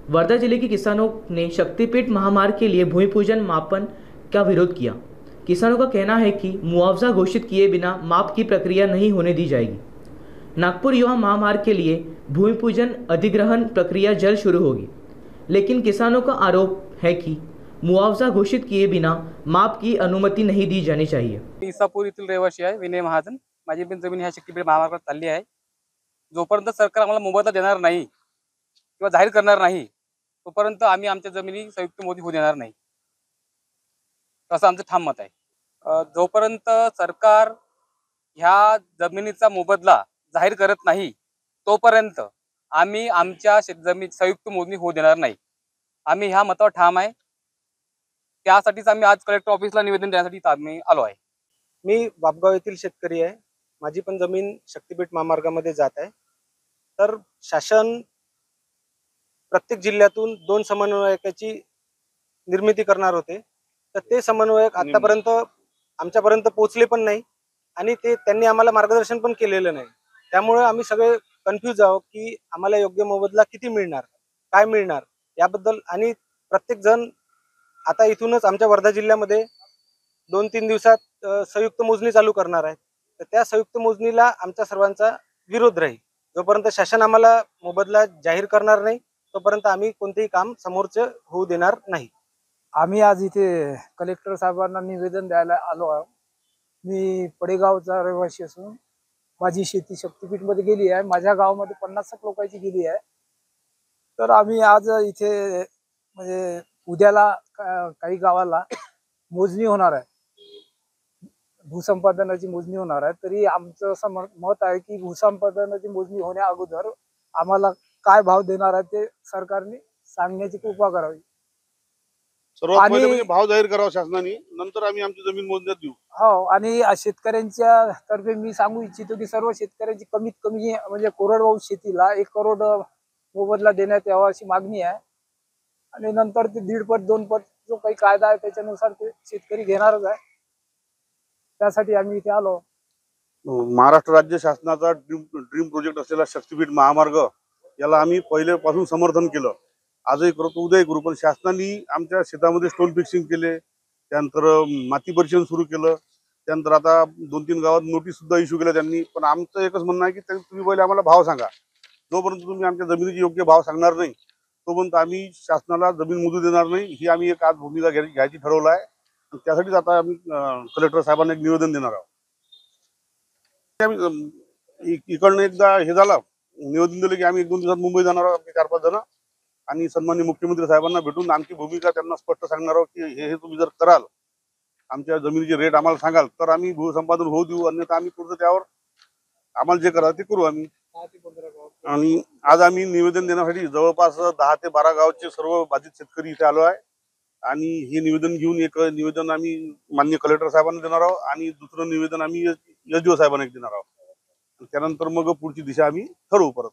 वर्धा जिले के किसानों ने शक्तिपीठ महामार्ग के लिए भूमि पूजन मापन का विरोध किया। किसानों का कहना है कि मुआवजा घोषित किए बिना माप की प्रक्रिया नहीं होने दी जाएगी। नागपुर युवा महामार्ग के लिए भूमि पूजन अधिग्रहण प्रक्रिया जल्द शुरू होगी, लेकिन किसानों का आरोप है कि मुआवजा घोषित किए बिना माप की अनुमति नहीं दी जानी चाहिए। इसापूर येथील रहिवासी आहे विनय महाजन। माझी पण जमीन ह्या शक्तीपीठ महामार्गावर चालली आहे। जोपर्यंत सरकार आम्हाला मोबदला देणार नाही किंवा जाहीर करणार नाही तोपर्यंत आम्ही आमच्या जमिनी संयुक्त मोदी होऊ देणार नाही, असं आमचं ठाम मत आहे। जोपर्यंत सरकार ह्या जमिनीचा मोबदला जाहीर करत नाही तोपर्यंत आम्ही आमच्या शेतजमीन संयुक्त मोजणी होऊ देणार नाही। आम्ही ह्या मतावर ठाम आहे। त्यासाठीच आम्ही आज कलेक्टर ऑफिसला निवेदन देण्यासाठी आम्ही आलो आहे। मी वापगाव येथील शेतकरी आहे। माझी पण जमीन शक्तीपीठ महामार्गामध्ये जात आहे। तर शासन प्रत्येक जिल्ह्यातून 2 समन्वयकाची निर्मिती करणार होते, तर ते समन्वयक आतापर्यंत आमच्यापर्यंत पोहोचले पण नाही आणि त्यांनी आम्हाला मार्गदर्शन पण केलेलं नाही। त्यामुळे आम्ही सगळे कन्फ्यूज आहोत की आम्हाला योग्य मोबदला किती मिळणार, काय मिळणार याबद्दल। आणि प्रत्येक जण आता इथूनच आमच्या वर्धा जिल्ह्यामध्ये 2-3 दिवसात संयुक्त मोजणी चालू करणार आहे। तर त्या संयुक्त मोजणीला आमच्या सर्वांचा विरोध राहील। जोपर्यंत शासन आम्हाला मोबदला जाहीर करणार नाही तोपर्यंत आम्ही कोणतेही काम समोरचे होऊ देणार नाही। आम्ही आज इथे कलेक्टर साहेबांना निवेदन द्यायला आलो आहोत। मी पडेगावचा रहिवासी असून माझी शेती शक्तीपीठ मध्ये गेली आहे। माझ्या गावामध्ये 50 लोकांची गेली आहे। तर आम्ही आज इथे म्हणजे उद्याला काही गावाला मोजणी होणार आहे, भूसंपादनाची मोजणी होणार आहे। तरी आमचं असं मत आहे की भूसंपादनाची मोजणी होण्या अगोदर आम्हाला काय भाव देणार आहे ते सरकारने सांगण्याची कृपा करावी। सर्वात पहिले म्हणजे भाव जाहीर करावा शासनाने, नंतर आम्ही आमची जमीन मोजण्यात देऊ। हो, आणि शेतकऱ्यांच्या तर्फे मी सांगू इच्छितो की सर्व शेतकऱ्यांची कमीत कमी म्हणजे कोरडवाहू शेतीला 1 करोड मोबदला देण्यात यावा अशी मागणी आहे। आणि नंतर ते 1.5 पट 2 पट जो काही कायदा आहे त्याच्यानुसार ते शेतकरी घेणारच आहे। त्यासाठी आम्ही इथे आलो। महाराष्ट्र राज्य शासनाचा ड्रीम प्रोजेक्ट असलेला शक्तीपीठ महामार्ग याला आम्ही पहिल्यापासून समर्थन केलं, आजही करतो, उद्याही करू। पण शासनाने आमच्या शेतामध्ये स्टोन फिक्सिंग केले, त्यानंतर माती परीक्षण सुरू केलं, त्यानंतर आता 2-3 गावात नोटीस सुद्धा इश्यू केल्या त्यांनी। पण आमचं एकच म्हणणं आहे की तुम्ही पहिले आम्हाला भाव सांगा। जोपर्यंत तुम्ही आमच्या जमिनीची योग्य भाव सांगणार नाही तोपर्यंत आम्ही शासनाला जमीन मोजू देणार नाही। ही आम्ही एक आज भूमिका घ्यायची ठरवलं आहे। त्यासाठीच आता आम्ही कलेक्टर साहेबांना एक निवेदन देणार आहोत। आम्ही इकडनं एकदा हे झालं निवेदन दिलं की आम्ही 1-2 दिवसात मुंबई जाणार आहोत, 4-5 जण, आणि सन्माननीय मुख्यमंत्री साहेबांना भेटून आमची भूमिका त्यांना स्पष्ट सांगणार आहोत की हे तुम्ही जर कराल, आमच्या जमिनीचे रेट आम्हाला सांगाल तर आम्ही भूसंपादन होऊ देऊ, अन्यथा आम्ही पुढचं त्यावर आम्हाला जे करायचं ते करू आम्ही। आणि आज आम्ही निवेदन देण्यासाठी जवळपास 10 ते 12 गावचे सर्व बाधित शेतकरी इथे आलो आहे। आणि हे निवेदन घेऊन एक निवेदन आम्ही माननीय कलेक्टर साहेबांना देणार आहोत आणि दुसरं निवेदन आम्ही SDO साहेबांना देणार आहोत। त्यानंतर मग पुढची दिशा आम्ही ठरवू परत।